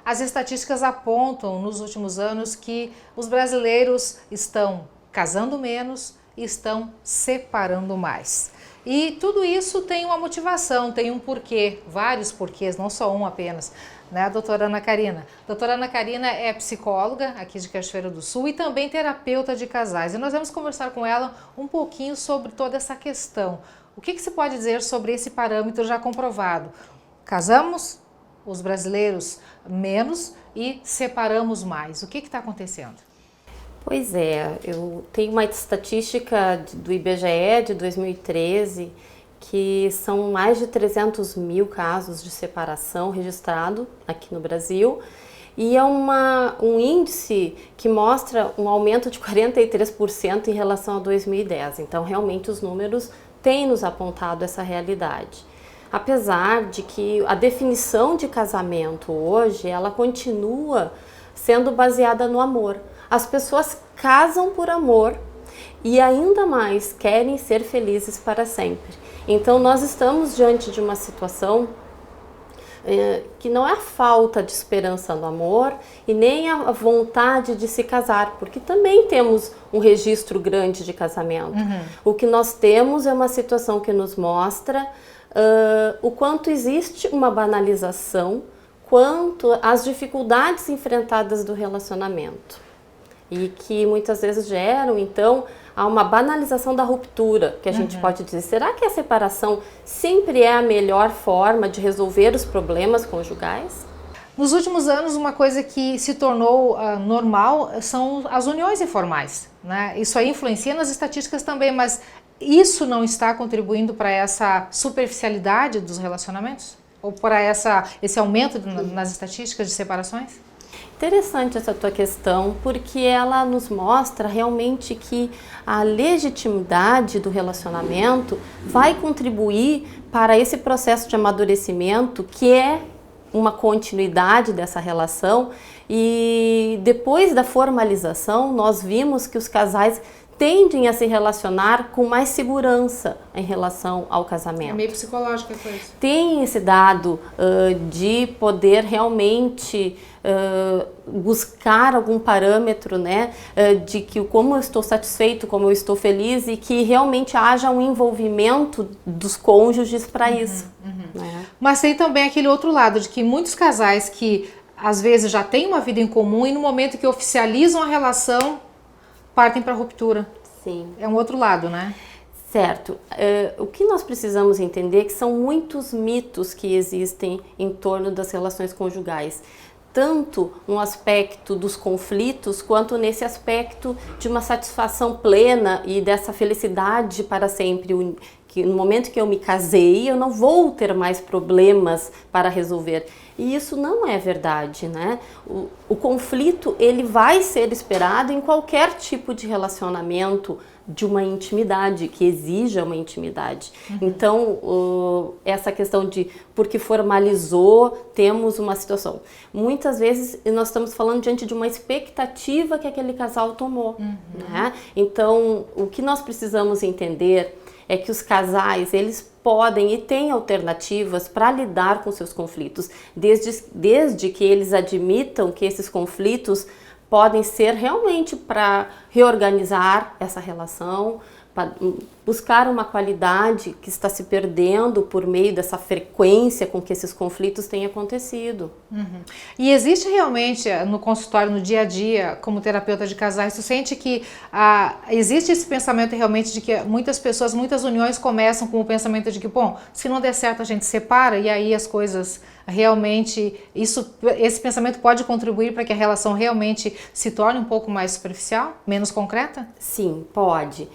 as estatísticas apontam nos últimos anos que os brasileiros estão casando menos e estão separando mais. E tudo isso tem uma motivação, tem um porquê, vários porquês, não só um apenas, né, doutora Ana Karina? Doutora Ana Karina é psicóloga aqui de Cachoeira do Sul e também terapeuta de casais. E nós vamos conversar com ela um pouquinho sobre toda essa questão. O que se pode dizer sobre esse parâmetro já comprovado? Casamos, os brasileiros, menos e separamos mais. O que está acontecendo? Pois é, eu tenho uma estatística do IBGE de 2013 que são mais de 300 mil casos de separação registrados aqui no Brasil e é um índice que mostra um aumento de 43% em relação a 2010. Então, realmente, os números têm nos apontado essa realidade. Apesar de que a definição de casamento hoje, ela continua sendo baseada no amor. As pessoas casam por amor e ainda mais querem ser felizes para sempre. Então nós estamos diante de uma situação que não é a falta de esperança no amor e nem a vontade de se casar, porque também temos um registro grande de casamento. O que nós temos é uma situação que nos mostra o quanto existe uma banalização quanto às dificuldades enfrentadas do relacionamento. E que muitas vezes geram, então, a uma banalização da ruptura, que a gente pode dizer, será que a separação sempre é a melhor forma de resolver os problemas conjugais? Nos últimos anos, uma coisa que se tornou normal são as uniões informais, né? Isso aí influencia nas estatísticas também, mas isso não está contribuindo para essa superficialidade dos relacionamentos? Ou para esse aumento nas estatísticas de separações? Interessante essa tua questão, porque ela nos mostra realmente que a legitimidade do relacionamento vai contribuir para esse processo de amadurecimento, que é uma continuidade dessa relação, e depois da formalização nós vimos que os casais tendem a se relacionar com mais segurança em relação ao casamento. É meio psicológico a coisa. Tem esse dado de poder realmente buscar algum parâmetro, né, de que como eu estou satisfeito, como eu estou feliz e que realmente haja um envolvimento dos cônjuges para isso. Né? Mas tem também aquele outro lado de que muitos casais que às vezes já têm uma vida em comum e no momento que oficializam a relação partem para a ruptura. Sim. É um outro lado, né? Certo. O que nós precisamos entender é que são muitos mitos que existem em torno das relações conjugais. Tanto no aspecto dos conflitos, quanto nesse aspecto de uma satisfação plena e dessa felicidade para sempre. Que no momento que eu me casei, eu não vou ter mais problemas para resolver. E isso não é verdade, né? O conflito, ele vai ser esperado em qualquer tipo de relacionamento de uma intimidade, que exija uma intimidade. Então, essa questão de porque formalizou, temos uma situação. Muitas vezes nós estamos falando diante de uma expectativa que aquele casal tomou. Né? Então, o que nós precisamos entender é que os casais, eles podem e têm alternativas para lidar com seus conflitos, desde que eles admitam que esses conflitos podem ser realmente para reorganizar essa relação, para buscar uma qualidade que está se perdendo por meio dessa frequência com que esses conflitos têm acontecido. E existe realmente no consultório, no dia a dia, como terapeuta de casais, tu sente que existe esse pensamento realmente de que muitas pessoas, muitas uniões começam com o pensamento de que, bom, se não der certo a gente separa e aí as coisas realmente, esse pensamento pode contribuir para que a relação realmente se torne um pouco mais superficial, menos concreta? Sim, pode.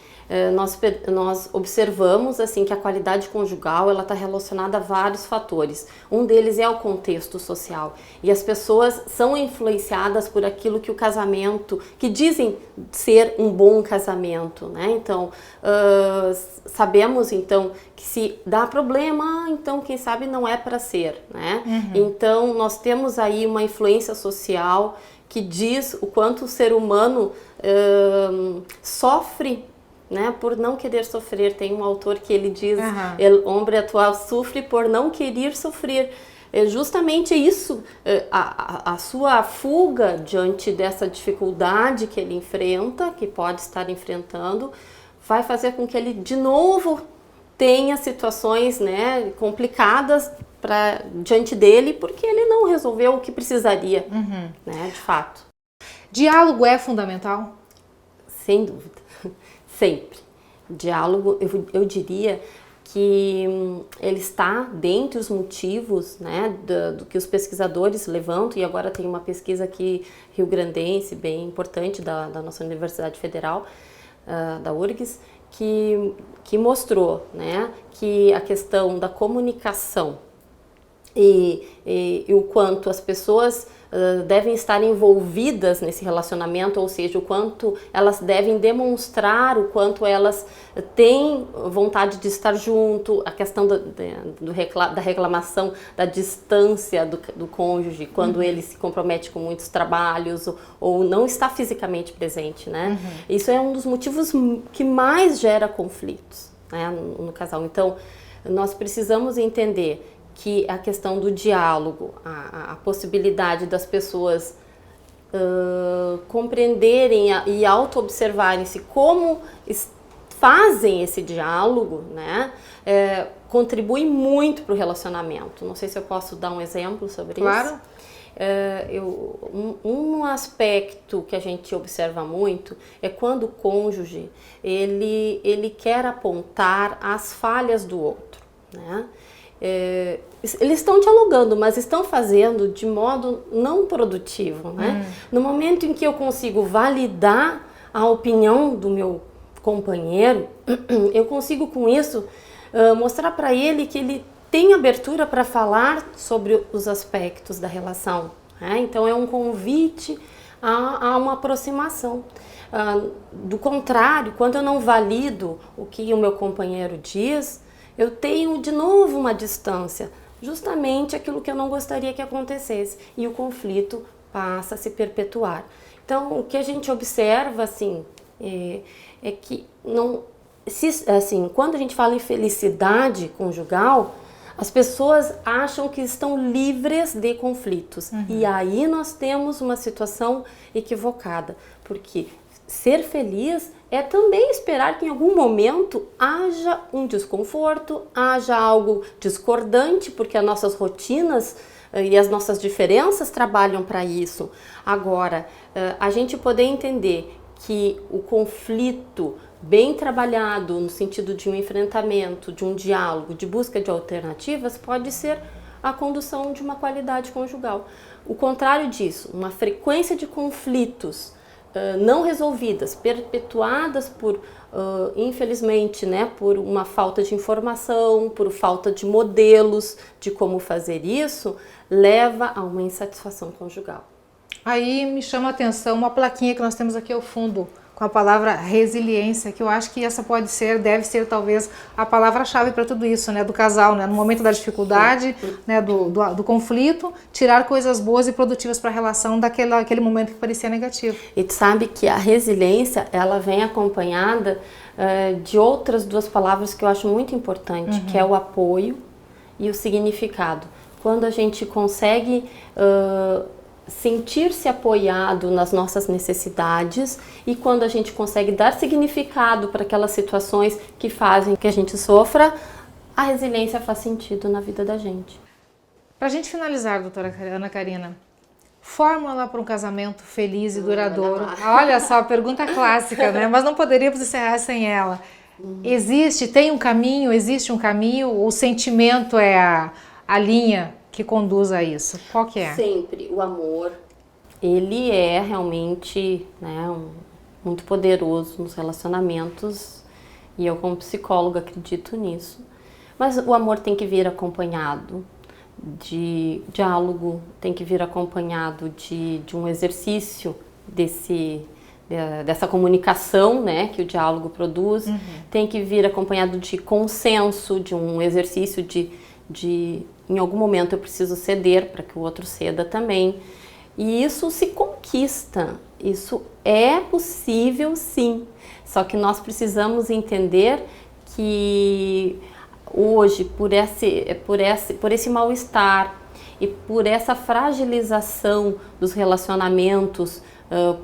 Nós observamos assim que a qualidade conjugal ela está relacionada a vários fatores. Um deles é o contexto social e as pessoas são influenciadas por aquilo que o casamento, que dizem ser um bom casamento, né? Então sabemos então que se dá problema, então quem sabe não é para ser, né? Então nós temos aí uma influência social que diz o quanto o ser humano sofre, né, por não querer sofrer. Tem um autor que ele diz, o homem atual sofre por não querer sofrer. é justamente isso, a sua fuga diante dessa dificuldade que ele enfrenta, que pode estar enfrentando, vai fazer com que ele de novo tenha situações, né, complicadas diante dele, porque ele não resolveu o que precisaria, né, de fato. Diálogo é fundamental? Sem dúvida, sempre. Diálogo, eu diria que ele está dentre os motivos, né, do que os pesquisadores levantam, e agora tem uma pesquisa aqui rio-grandense, bem importante, da nossa Universidade Federal, da URGS, que mostrou, né, que a questão da comunicação e o quanto as pessoas devem estar envolvidas nesse relacionamento, ou seja, o quanto elas devem demonstrar o quanto elas têm vontade de estar junto, a questão da reclamação da distância do cônjuge, quando ele se compromete com muitos trabalhos ou não está fisicamente presente, né? Isso é um dos motivos que mais gera conflitos, né, no casal. Então, nós precisamos entender que a questão do diálogo, a possibilidade das pessoas compreenderem e auto-observarem-se como fazem esse diálogo, né, contribui muito para o relacionamento. Não sei se eu posso dar um exemplo sobre isso. Claro. Um aspecto que a gente observa muito é quando o cônjuge ele quer apontar as falhas do outro, né? Eles estão dialogando, mas estão fazendo de modo não produtivo, né? No momento em que eu consigo validar a opinião do meu companheiro, eu consigo com isso mostrar para ele que ele tem abertura para falar sobre os aspectos da relação, né? Então é um convite a uma aproximação. Do contrário, quando eu não valido o que o meu companheiro diz, eu tenho de novo uma distância, justamente aquilo que eu não gostaria que acontecesse, e o conflito passa a se perpetuar. Então, o que a gente observa, assim, é que quando a gente fala em felicidade conjugal, as pessoas acham que estão livres de conflitos. E aí nós temos uma situação equivocada, porque ser feliz é também esperar que em algum momento haja um desconforto, haja algo discordante, porque as nossas rotinas e as nossas diferenças trabalham para isso. Agora, a gente poder entender que o conflito bem trabalhado, no sentido de um enfrentamento, de um diálogo, de busca de alternativas, pode ser a condução de uma qualidade conjugal. O contrário disso, uma frequência de conflitos não resolvidas, perpetuadas por, infelizmente, né, por uma falta de informação, por falta de modelos de como fazer isso, leva a uma insatisfação conjugal. Aí me chama a atenção uma plaquinha que nós temos aqui ao fundo, com a palavra resiliência, que eu acho que essa deve ser talvez a palavra-chave para tudo isso, né, do casal, né, no momento da dificuldade, né, do conflito, tirar coisas boas e produtivas para a relação daquele momento que parecia negativo. E tu sabe que a resiliência, ela vem acompanhada de outras duas palavras que eu acho muito importante, que é o apoio e o significado. Quando a gente consegue sentir-se apoiado nas nossas necessidades e quando a gente consegue dar significado para aquelas situações que fazem que a gente sofra, a resiliência faz sentido na vida da gente. Para a gente finalizar, doutora Ana Karina, fórmula para um casamento feliz e duradouro. Olha só, pergunta clássica, né? Mas não poderíamos encerrar sem ela. Tem um caminho, existe um caminho? O sentimento é a linha que conduz a isso? Qual que é? Sempre o amor, ele é realmente, né, muito poderoso nos relacionamentos, e eu como psicóloga acredito nisso. Mas o amor tem que vir acompanhado de diálogo, tem que vir acompanhado de um exercício dessa comunicação, né, que o diálogo produz, tem que vir acompanhado de consenso, de um exercício de em algum momento eu preciso ceder para que o outro ceda também. E isso se conquista, isso é possível sim. Só que nós precisamos entender que hoje, por esse mal-estar E por essa fragilização dos relacionamentos,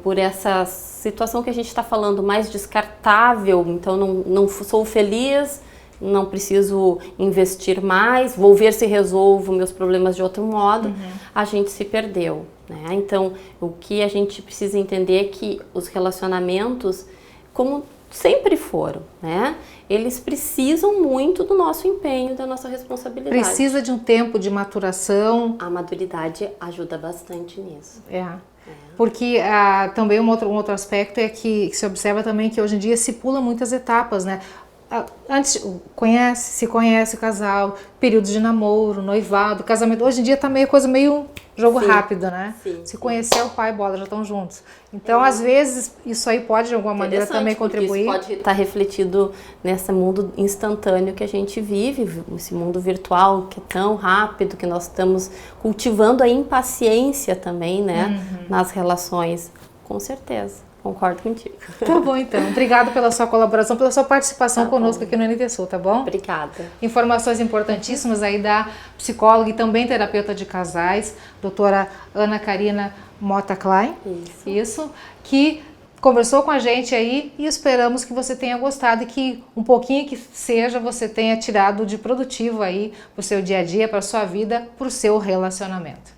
por essa situação que a gente está falando mais descartável, então não sou feliz, não preciso investir mais, vou ver se resolvo meus problemas de outro modo, a gente se perdeu, né? Então, o que a gente precisa entender é que os relacionamentos, como sempre foram, né? Eles precisam muito do nosso empenho, da nossa responsabilidade. Precisa de um tempo de maturação. A maturidade ajuda bastante nisso. Porque também um outro aspecto é que se observa também que hoje em dia se pula muitas etapas, né? Antes se conhece o casal, períodos de namoro, noivado, casamento. Hoje em dia tá meio jogo rápido, né? Se conhecer o pai e bola, já estão juntos. Então, às vezes, isso aí pode de alguma maneira também contribuir. Isso pode estar refletido nesse mundo instantâneo que a gente vive, esse mundo virtual que é tão rápido, que nós estamos cultivando a impaciência também, né? Nas relações, com certeza. Concordo contigo. Tá bom, então. Obrigada pela sua colaboração, pela sua participação conosco aqui no NTSul, tá bom? Obrigada. Informações importantíssimas aí da psicóloga e também terapeuta de casais, doutora Ana Karina Mota Klein. Isso. Que conversou com a gente aí e esperamos que você tenha gostado e que um pouquinho que seja você tenha tirado de produtivo aí pro seu dia a dia, para sua vida, pro seu relacionamento.